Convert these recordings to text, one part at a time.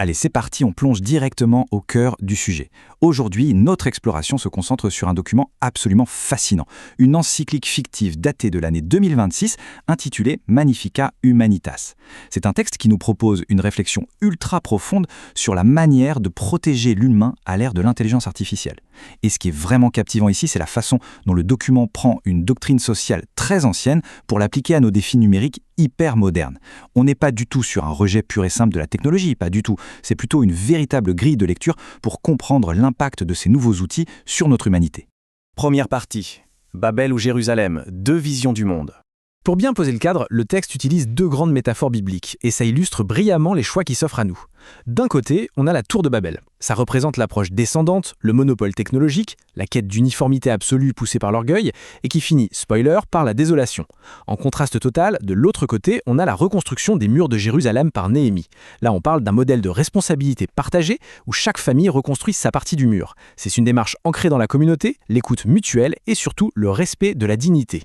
Allez, c'est parti, on plonge directement au cœur du sujet. Aujourd'hui, notre exploration se concentre sur un document absolument fascinant, une encyclique fictive datée de l'année 2026 intitulée Magnificat Humanitas. C'est un texte qui nous propose une réflexion ultra profonde sur la manière de protéger l'humain à l'ère de l'intelligence artificielle. Et ce qui est vraiment captivant ici, c'est la façon dont le document prend une doctrine sociale très ancienne pour l'appliquer à nos défis numériques hyper modernes. On n'est pas du tout sur un rejet pur et simple de la technologie, pas du tout. C'est plutôt une véritable grille de lecture pour comprendre l'impact de ces nouveaux outils sur notre humanité. Première partie. Babel ou Jérusalem, deux visions du monde. Pour bien poser le cadre, le texte utilise deux grandes métaphores bibliques, et ça illustre brillamment les choix qui s'offrent à nous. D'un côté, on a la tour de Babel. Ça représente l'approche descendante, le monopole technologique, la quête d'uniformité absolue poussée par l'orgueil, et qui finit, spoiler, par la désolation. En contraste total, de l'autre côté, on a la reconstruction des murs de Jérusalem par Néhémie. Là, on parle d'un modèle de responsabilité partagée, où chaque famille reconstruit sa partie du mur. C'est une démarche ancrée dans la communauté, l'écoute mutuelle, et surtout le respect de la dignité.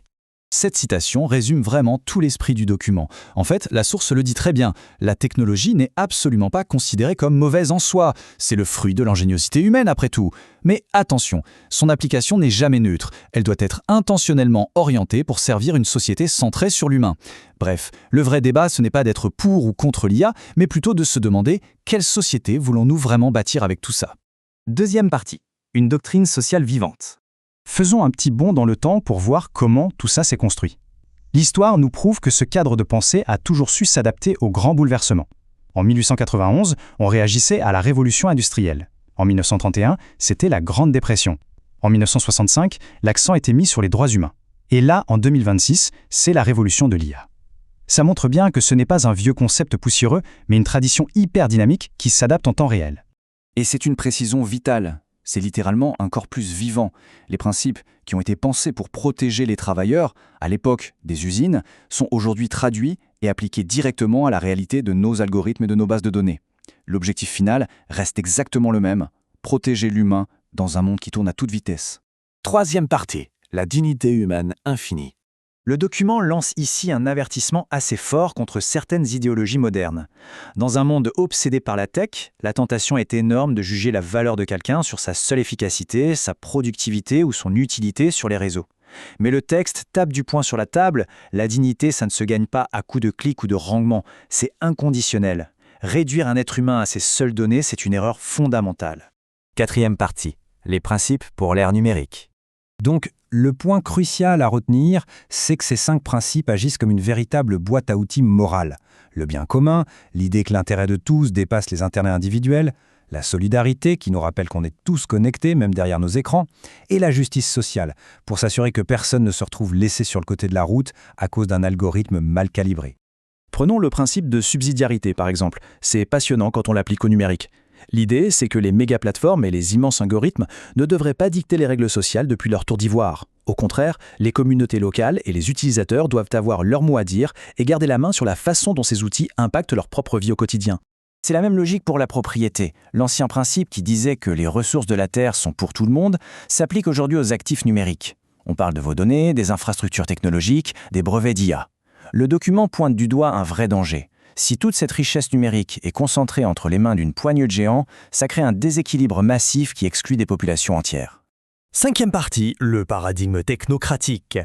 Cette citation résume vraiment tout l'esprit du document. En fait, la source le dit très bien, la technologie n'est absolument pas considérée comme mauvaise en soi. C'est le fruit de l'ingéniosité humaine après tout. Mais attention, son application n'est jamais neutre. Elle doit être intentionnellement orientée pour servir une société centrée sur l'humain. Bref, le vrai débat, ce n'est pas d'être pour ou contre l'IA, mais plutôt de se demander quelle société voulons-nous vraiment bâtir avec tout ça. Deuxième partie, une doctrine sociale vivante. Faisons un petit bond dans le temps pour voir comment tout ça s'est construit. L'histoire nous prouve que ce cadre de pensée a toujours su s'adapter aux grands bouleversements. En 1891, on réagissait à la révolution industrielle. En 1931, c'était la Grande Dépression. En 1965, l'accent était mis sur les droits humains. Et là, en 2026, c'est la révolution de l'IA. Ça montre bien que ce n'est pas un vieux concept poussiéreux, mais une tradition hyper dynamique qui s'adapte en temps réel. Et c'est une précision vitale. C'est littéralement un corpus vivant. Les principes qui ont été pensés pour protéger les travailleurs, à l'époque des usines, sont aujourd'hui traduits et appliqués directement à la réalité de nos algorithmes et de nos bases de données. L'objectif final reste exactement le même, protéger l'humain dans un monde qui tourne à toute vitesse. Troisième partie. La dignité humaine infinie. Le document lance ici un avertissement assez fort contre certaines idéologies modernes. Dans un monde obsédé par la tech, la tentation est énorme de juger la valeur de quelqu'un sur sa seule efficacité, sa productivité ou son utilité sur les réseaux. Mais le texte tape du poing sur la table, la dignité, ça ne se gagne pas à coups de clics ou de rangement, c'est inconditionnel. Réduire un être humain à ses seules données, c'est une erreur fondamentale. Quatrième partie, les principes pour l'ère numérique. Donc, le point crucial à retenir, c'est que ces 5 principes agissent comme une véritable boîte à outils morale. Le bien commun, l'idée que l'intérêt de tous dépasse les intérêts individuels, la solidarité qui nous rappelle qu'on est tous connectés, même derrière nos écrans, et la justice sociale, pour s'assurer que personne ne se retrouve laissé sur le côté de la route à cause d'un algorithme mal calibré. Prenons le principe de subsidiarité, par exemple. C'est passionnant quand on l'applique au numérique. L'idée, c'est que les méga-plateformes et les immenses algorithmes ne devraient pas dicter les règles sociales depuis leur tour d'ivoire. Au contraire, les communautés locales et les utilisateurs doivent avoir leur mot à dire et garder la main sur la façon dont ces outils impactent leur propre vie au quotidien. C'est la même logique pour la propriété. L'ancien principe qui disait que les ressources de la Terre sont pour tout le monde s'applique aujourd'hui aux actifs numériques. On parle de vos données, des infrastructures technologiques, des brevets d'IA. Le document pointe du doigt un vrai danger. Si toute cette richesse numérique est concentrée entre les mains d'une poignée de géants, ça crée un déséquilibre massif qui exclut des populations entières. Cinquième partie, le paradigme technocratique.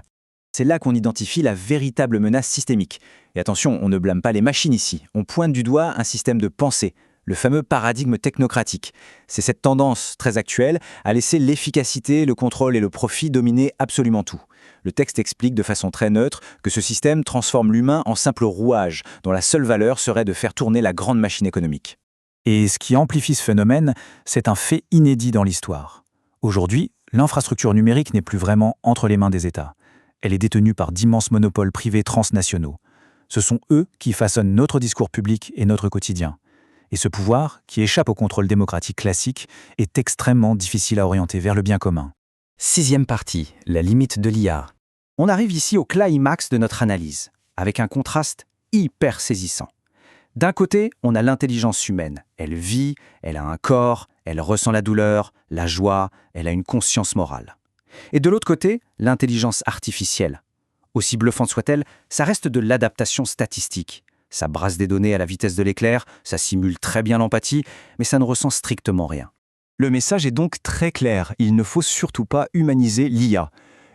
C'est là qu'on identifie la véritable menace systémique. Et attention, on ne blâme pas les machines ici, on pointe du doigt un système de pensée, le fameux paradigme technocratique. C'est cette tendance très actuelle à laisser l'efficacité, le contrôle et le profit dominer absolument tout. Le texte explique de façon très neutre que ce système transforme l'humain en simple rouage, dont la seule valeur serait de faire tourner la grande machine économique. Et ce qui amplifie ce phénomène, c'est un fait inédit dans l'histoire. Aujourd'hui, l'infrastructure numérique n'est plus vraiment entre les mains des États. Elle est détenue par d'immenses monopoles privés transnationaux. Ce sont eux qui façonnent notre discours public et notre quotidien. Et ce pouvoir, qui échappe au contrôle démocratique classique, est extrêmement difficile à orienter vers le bien commun. Sixième partie, la limite de l'IA. On arrive ici au climax de notre analyse, avec un contraste hyper saisissant. D'un côté, on a l'intelligence humaine. Elle vit, elle a un corps, elle ressent la douleur, la joie, elle a une conscience morale. Et de l'autre côté, l'intelligence artificielle. Aussi bluffante soit-elle, ça reste de l'adaptation statistique. Ça brasse des données à la vitesse de l'éclair, ça simule très bien l'empathie, mais ça ne ressent strictement rien. Le message est donc très clair, il ne faut surtout pas humaniser l'IA.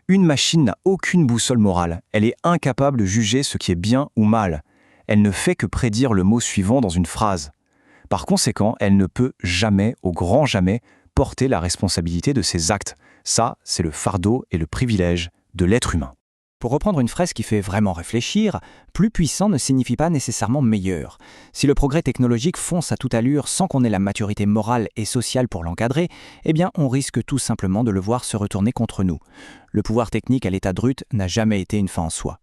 Une machine n'a aucune boussole morale, elle est incapable de juger ce qui est bien ou mal. Elle ne fait que prédire le mot suivant dans une phrase. Par conséquent, elle ne peut jamais, au grand jamais, porter la responsabilité de ses actes. Ça, c'est le fardeau et le privilège de l'être humain. Pour reprendre une phrase qui fait vraiment réfléchir, plus puissant ne signifie pas nécessairement meilleur. Si le progrès technologique fonce à toute allure sans qu'on ait la maturité morale et sociale pour l'encadrer, eh bien on risque tout simplement de le voir se retourner contre nous. Le pouvoir technique à l'état brut n'a jamais été une fin en soi.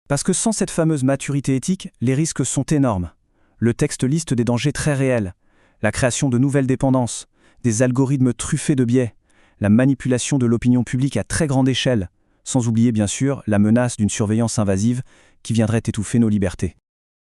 Parce que sans cette fameuse maturité éthique, les risques sont énormes. Le texte liste des dangers très réels. La création de nouvelles dépendances, des algorithmes truffés de biais, la manipulation de l'opinion publique à très grande échelle, sans oublier bien sûr la menace d'une surveillance invasive qui viendrait étouffer nos libertés.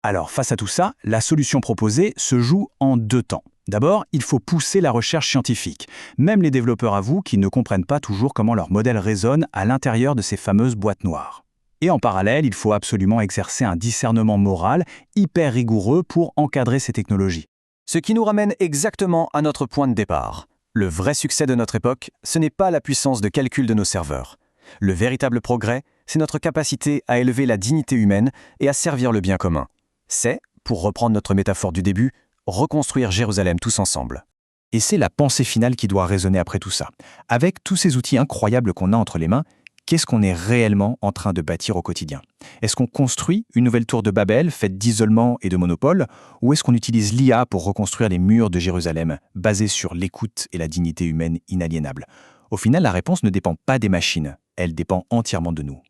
Alors, face à tout ça, la solution proposée se joue en 2 temps. D'abord, il faut pousser la recherche scientifique. Même les développeurs avouent qu'ils ne comprennent pas toujours comment leur modèle résonne à l'intérieur de ces fameuses boîtes noires. Et en parallèle, il faut absolument exercer un discernement moral hyper rigoureux pour encadrer ces technologies. Ce qui nous ramène exactement à notre point de départ. Le vrai succès de notre époque, ce n'est pas la puissance de calcul de nos serveurs. Le véritable progrès, c'est notre capacité à élever la dignité humaine et à servir le bien commun. C'est, pour reprendre notre métaphore du début, reconstruire Jérusalem tous ensemble. Et c'est la pensée finale qui doit résonner après tout ça. Avec tous ces outils incroyables qu'on a entre les mains, qu'est-ce qu'on est réellement en train de bâtir au quotidien? Est-ce qu'on construit une nouvelle tour de Babel faite d'isolement et de monopole, ou est-ce qu'on utilise l'IA pour reconstruire les murs de Jérusalem, basés sur l'écoute et la dignité humaine inaliénable? Au final, la réponse ne dépend pas des machines, elle dépend entièrement de nous.